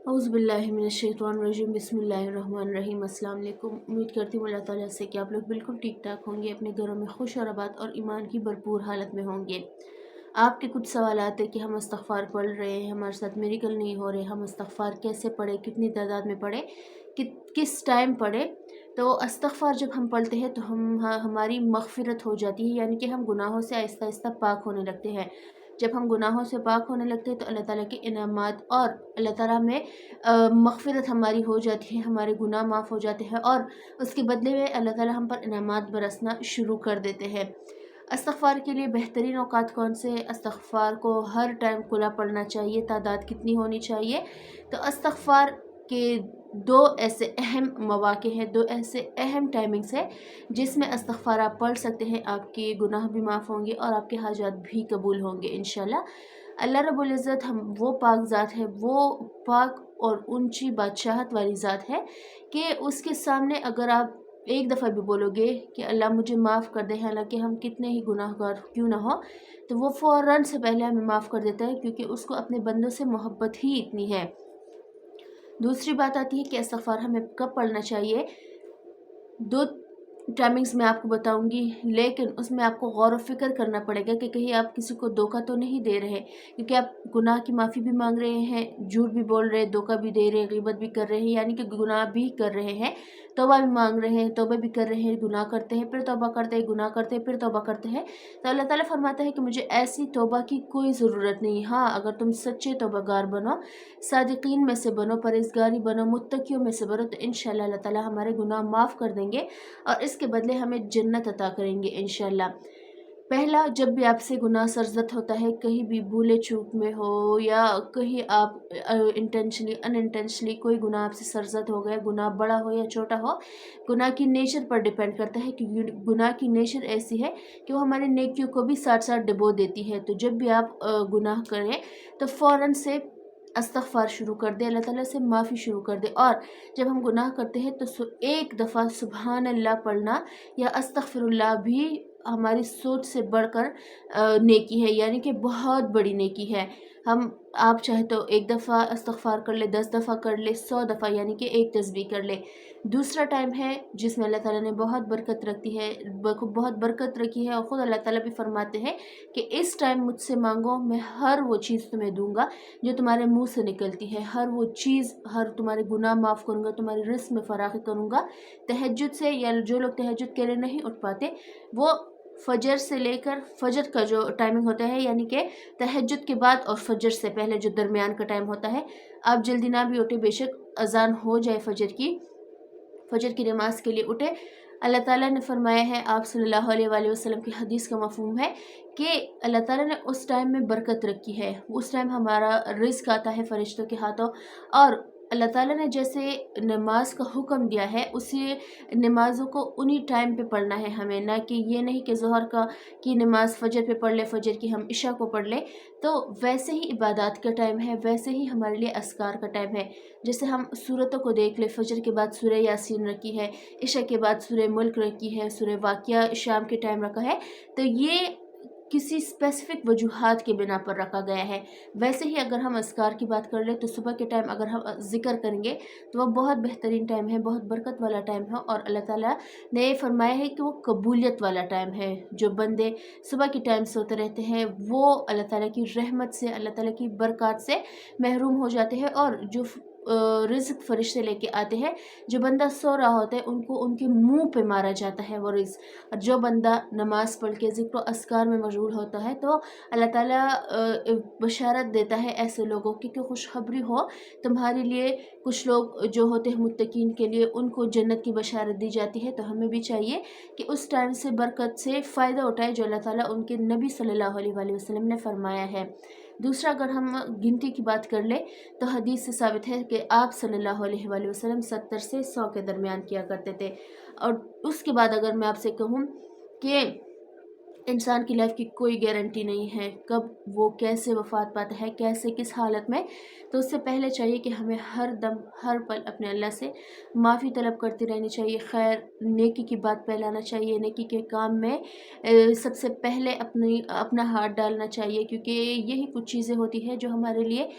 औज़ुबिल्लाहिमिनश्शैतानिर्रजीम बिस्मिल्लाहिर्रहमानिर्रहीम। अस्सलाम वालेकुम। उम्मीद करती हूँ अल्लाह ताला से कि आप लोग बिल्कुल ठीक ठाक होंगे, अपने घरों में खुश और आबाद और ईमान की भरपूर हालत में होंगे। आपके कुछ सवालात है कि हम इस्तग़फ़ार पढ़ रहे हैं, हमारे साथ मिरेकल नहीं हो रहे, हम इस्तग़फ़ार कैसे पढ़ें, कितनी तादाद में पढ़ें, किस टाइम पढ़ें। तो इस्तग़फ़ार जब हम पढ़ते हैं तो हमारी मग़फ़िरत हो जाती है, यानी कि हम गुनाहों से आहिस्ता आहिस्ता पाक होने लगते हैं। जब हम गुनाहों से पाक होने लगते हैं तो अल्लाह ताला के इनामात और अल्लाह ताला में मग़फ़िरत हमारी हो जाती है, हमारे गुनाह माफ़ हो जाते हैं और उसके बदले में अल्लाह ताला हम पर इनामात बरसना शुरू कर देते हैं। इस्तग़फ़ार के लिए बेहतरीन औक़ात कौन से हैं? इस्तग़फ़ार को हर टाइम खुला पढ़ना चाहिए। तादाद कितनी होनी चाहिए? तो इस्तग़फ़ार के दो ऐसे अहम मौक़े हैं, दो ऐसे अहम टाइमिंग्स हैं जिसमें इस्तग़फ़ार आप पढ़ सकते हैं। आपके गुनाह भी माफ़ होंगे और आपके हाजात भी कबूल होंगे इंशाअल्लाह। अल्लाह रब्बुल इज़्ज़त हम वो पाक ज़ात है, वो पाक और ऊंची बादशाहत वाली ज़ात है कि उसके सामने अगर आप एक दफ़ा भी बोलोगे कि अल्लाह मुझे माफ़ कर दे, हालांकि हम कितने ही गुनाहगार क्यों ना हो, तो वो फ़ौरन से पहले हमें माफ़ कर देता है, क्योंकि उसको अपने बंदों से मोहब्बत ही इतनी है। दूसरी बात आती है कि इस्तग़फ़ार हमें कब पढ़ना चाहिए। दो टाइमिंग्स मैं आपको बताऊंगी, लेकिन उसमें आपको गौर व फिक्र करना पड़ेगा कि कहीं आप किसी को धोखा तो नहीं दे रहे, क्योंकि आप गुनाह की माफ़ी भी मांग रहे हैं, झूठ भी बोल रहे हैं, धोखा भी दे रहे हैं, ग़ीबत भी कर रहे हैं, यानी कि गुनाह भी कर रहे हैं, तौबा भी मांग रहे हैं, तौबा भी कर रहे हैं, गुनाह करते हैं फिर तौबा करते हैं, गुनाह करते हैं फिर तौबा करते हैं। तो अल्लाह ताला फरमाता है कि मुझे ऐसी तौबा की कोई ज़रूरत नहीं। हाँ, अगर तुम सच्चे तौबागार बनो, सादिकीन में से बनो, परहेज़गारी बनो, मुत्तकियों में से बनो, तो इंशाअल्लाह अल्लाह ताला हमारे गुनाह माफ़ कर देंगे और इसके बदले हमें जन्नत अता करेंगे इंशाअल्लाह। पहला, जब भी आपसे गुनाह सरज़द होता है, कहीं भी भूले चूक में हो या कहीं आप इंटेंशनली अनइंटेंशनली कोई गुनाह आपसे सरज़द हो गया, गुनाह बड़ा हो या छोटा हो, गुनाह की नेचर पर डिपेंड करता है कि गुनाह की नेचर ऐसी है कि वो हमारे नेकियों को भी साथ साथ डुबो देती है। तो जब भी आप गुनाह करें तो फ़ौरन से इस्तग़फ़ार शुरू कर दें, अल्लाह ताला से माफ़ी शुरू कर दें। और जब हम गुनाह करते हैं तो एक दफ़ा सुबहान अल्लाह पढ़ना या अस्तग़फ़िरुल्लाह भी हमारी सोच से बढ़कर नेकी है, यानी कि बहुत बड़ी नेकी है। आप चाहे तो एक दफ़ा इस्तग़फ़ार कर ले, 10 दफ़ा कर ले, 100 दफ़ा, यानी कि एक तस्बीह कर ले। दूसरा टाइम है जिसमें अल्लाह ताला ने बहुत बरकत रखी है, बहुत बरकत रखी है, और ख़ुद अल्लाह ताला भी फरमाते हैं कि इस टाइम मुझसे मांगो, मैं हर वो चीज़ तुम्हें दूंगा जो तुम्हारे मुंह से निकलती है, हर वो चीज़, हर तुम्हारे गुनाह माफ़ करूँगा, तुम्हारी रिज़्क़ में फ़राख़ी करूँगा। तहज्जुद से, या जो लोग तहज्जुद के लिए नहीं उठ पाते, वो फजर से लेकर फजर का जो टाइमिंग होता है, यानी कि तहज्जुद के बाद और फजर से पहले जो दरमियान का टाइम होता है, आप जल्दी ना भी उठे, बेशक अजान हो जाए फजर की नमाज के लिए उठे। अल्लाह ताला ने फरमाया है, आप सल्लल्लाहु अलैहि वसल्लम की हदीस का मफ़हूम है कि अल्लाह ताला ने उस टाइम में बरकत रखी है, उस टाइम हमारा रिज़्क़ आता है फ़रिश्तों के हाथों। और अल्लाह ताला ने जैसे नमाज का हुक्म दिया है, उसी नमाज़ों को उन्हीं टाइम पे पढ़ना है हमें, ना कि ये नहीं कि ज़ोहर की नमाज़ फ़जर पे पढ़ ले, फ़जर की हम इशा को पढ़ ले। तो वैसे ही इबादत का टाइम है, वैसे ही हमारे लिए अस्कार का टाइम है। जैसे हम सूरतों को देख ले, फ़जर के बाद सूरह यासीन रखी है, इशा के बाद सूरह मुल्क रखी है, सूरह वाक़िया शाम के टाइम रखा है, तो ये किसी स्पेसिफिक वजूहात के बिना पर रखा गया है। वैसे ही अगर हम अस्कार की बात कर ले तो सुबह के टाइम अगर हम ज़िक्र करेंगे तो वह बहुत बेहतरीन टाइम है, बहुत बरकत वाला टाइम है, और अल्लाह ताला ने फरमाया है कि वो कबूलियत वाला टाइम है। जो बंदे सुबह के टाइम सोते रहते हैं वो अल्लाह ताला की रहमत से, अल्लाह ताला की बरकत से महरूम हो जाते हैं, और जो रिज़्क़ फ़रिश्ते लेके आते हैं, जो बंदा सो रहा होता है उनको उनके मुंह पे मारा जाता है वो रिज़्क़। और जो बंदा नमाज पढ़ के ज़िक्र अस्कार में मशगूल होता है तो अल्लाह ताला बशारत देता है ऐसे लोगों की कि खुशखबरी हो तुम्हारे लिए। कुछ लोग जो होते हैं मुत्तकीन के लिए, उनको जन्नत की बशारत दी जाती है। तो हमें भी चाहिए कि उस टाइम से बरकत से फ़ायदा उठाए जो अल्लाह ताला उनके नबी सल्लल्लाहु अलैहि वसल्लम ने फरमाया है। दूसरा, अगर हम गिनती की बात कर ले तो हदीस से साबित है कि आप सल्लल्लाहु अलैहि वसल्लम 70 से 100 के दरमियान किया करते थे। और उसके बाद अगर मैं आपसे कहूँ कि इंसान की लाइफ की कोई गारंटी नहीं है कब वो कैसे वफ़ात पाता है, कैसे किस हालत में, तो उससे पहले चाहिए कि हमें हर दम हर पल अपने अल्लाह से माफ़ी तलब करती रहनी चाहिए। खैर नेकी की बात फैलाना चाहिए, नेकी के काम में सबसे पहले अपना हाथ डालना चाहिए, क्योंकि यही कुछ चीज़ें होती हैं जो हमारे लिए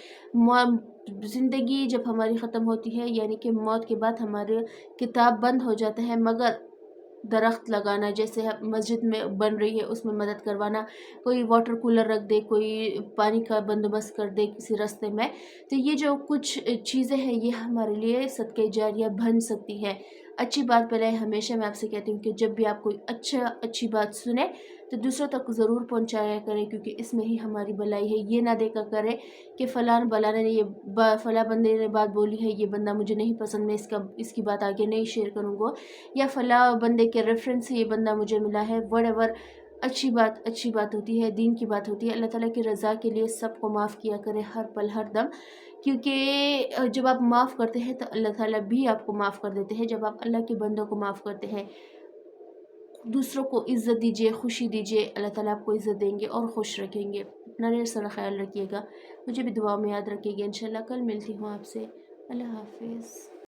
ज़िंदगी जब हमारी ख़त्म होती है, यानी कि मौत के बाद हमारे किताब बंद हो जाता है, मगर दरख्त लगाना, जैसे मस्जिद में बन रही है उसमें मदद करवाना, कोई वाटर कूलर रख दे, कोई पानी का बंदोबस्त कर दे किसी रास्ते में, तो ये जो कुछ चीज़ें हैं ये हमारे लिए सदक़े जारिया बन सकती है। अच्छी बात पहले हमेशा मैं आपसे कहती हूँ कि जब भी आप कोई अच्छी बात सुने तो दूसरों तक ज़रूर पहुँचाया करें, क्योंकि इसमें ही हमारी भलाई है। ये ना देखा करें कि फ़लाँ बलाने ने फ़लाँ बंदे ने बात बोली है, ये बंदा मुझे नहीं पसंद, मैं इसकी बात आगे नहीं शेयर करूँगा, या फ़लाँ बंदे के रेफरेंस से ये बंदा मुझे मिला है, व्हाटएवर। अच्छी बात होती है, दीन की बात होती है। अल्लाह ताला की रज़ा के लिए सबको माफ़ किया करें हर पल हर दम, क्योंकि जब आप माफ़ करते हैं तो अल्लाह ताला भी आपको माफ़ कर देते हैं। जब आप अल्लाह के बंदों को माफ़ करते हैं, दूसरों को इज़्ज़त दीजिए, खुशी दीजिए, अल्लाह ताला आपको इज़्ज़त देंगे और खुश रखेंगे। अपना ढेर सारा ख्याल रखिएगा, मुझे भी दुआ में याद रखिएगा। इंशाल्लाह कल मिलती हूँ आपसे। अल्लाह हाफ़िज़।